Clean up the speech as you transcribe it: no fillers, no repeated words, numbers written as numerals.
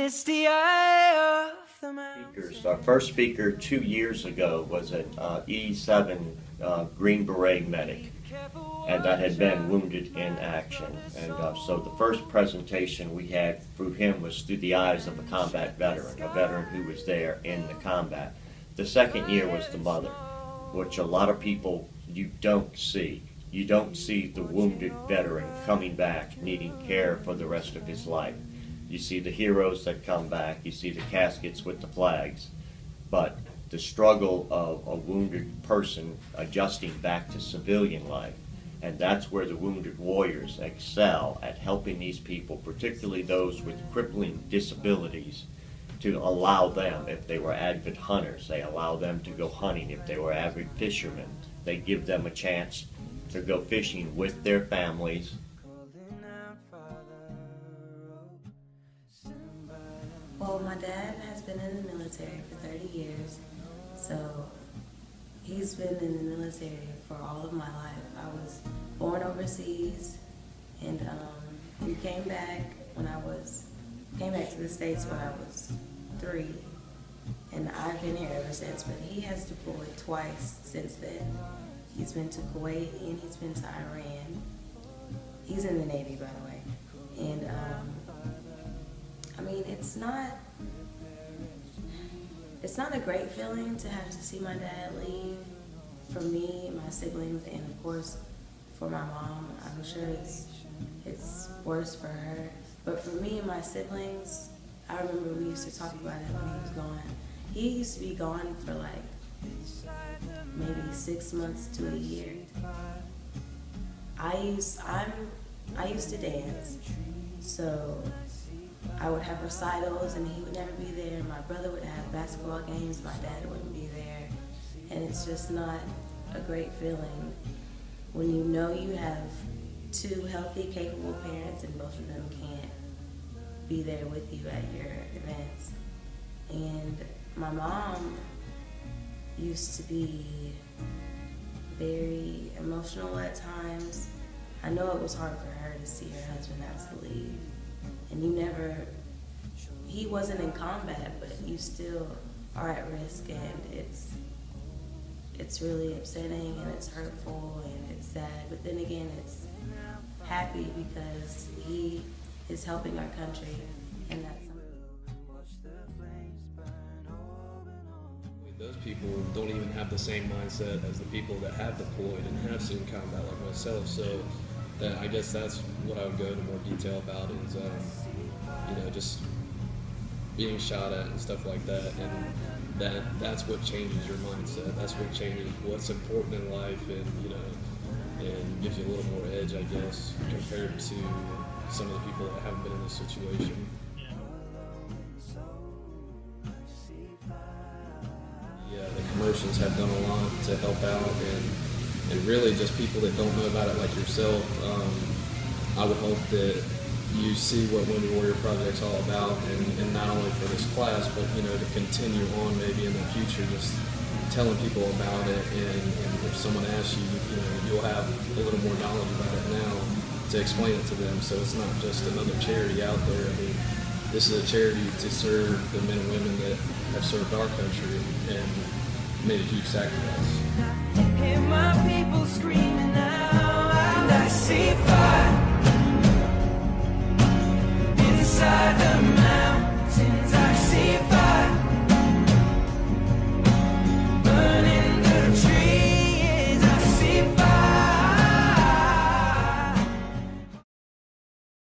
misty eye of the mountain. Our first speaker 2 years ago was an E7 Green Beret medic, and that had been wounded in action. And so the first presentation we had through him was through the eyes of a combat veteran, a veteran who was there in the combat. The second year was the mother, which a lot of people you don't see. You don't see the wounded veteran coming back, needing care for the rest of his life. You see the heroes that come back, you see the caskets with the flags, but the struggle of a wounded person adjusting back to civilian life, and that's where the wounded warriors excel at helping these people, particularly those with crippling disabilities, to allow them, if they were avid hunters, they allow them to go hunting. If they were avid fishermen, they give them a chance to go fishing with their families. Well, my dad has been in the military for 30 years, so he's been in the military for all of my life. I was born overseas, and we came back to the States when I was 3, and I've been here ever since, but he has deployed twice since then. He's been to Kuwait and he's been to Iran. He's in the Navy, by the way. And I mean, it's not a great feeling to have to see my dad leave. For me, my siblings, and of course for my mom, I'm sure it's worse for her. But for me and my siblings, I remember we used to talk about it when he was gone. He used to be gone for like maybe 6 months to a year. I used to dance, so I would have recitals and he would never be there. My brother would have basketball games, my dad wouldn't be there. And it's just not a great feeling when you know you have 2 healthy, capable parents and both of them can't be there with you at your events. And my mom used to be very emotional at times. I know it was hard for her to see her husband have to leave. And he wasn't in combat, but you still are at risk, and it's really upsetting and it's hurtful and it's sad. But then again, it's happy because he is helping our country, and that's something. Those people don't even have the same mindset as the people that have deployed and have seen combat like myself. So I guess that's what I would go into more detail about is, just being shot at and stuff like that. And that's what changes your mindset. That's what changes what's important in life, and and gives you a little more edge, I guess, compared to some of the people that haven't been in this situation. Yeah, the commercials have done a lot to help out, and really just people that don't know about it like yourself. I would hope that you see what Wounded Warrior Project's all about, and not only for this class, but to continue on maybe in the future, just telling people about it, and if someone asks you, you'll have a little more knowledge about it now to explain it to them. So it's not just another charity out there. I mean, this is a charity to serve the men and women that have served our country and made a huge sacrifice. Hear my people screaming now, and I see fire inside.